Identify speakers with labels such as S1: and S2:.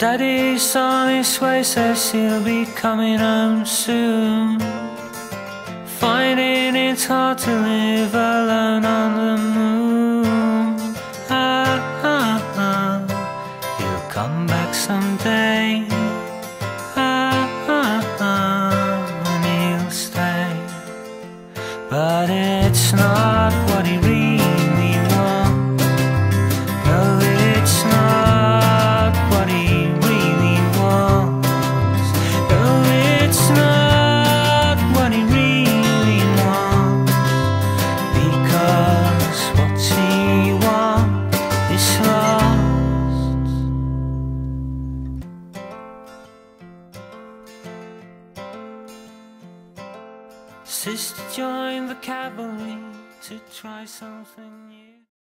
S1: Daddy's on his way, says he'll be coming home soon. Finding it's hard to live alone on the moon. He'll come back someday. And he'll stay. But it's not what he really wants. No, it's not what he really wants. No, it's not what he really wants. Because what he wants is lost. Sister joined the cavalry to try something new.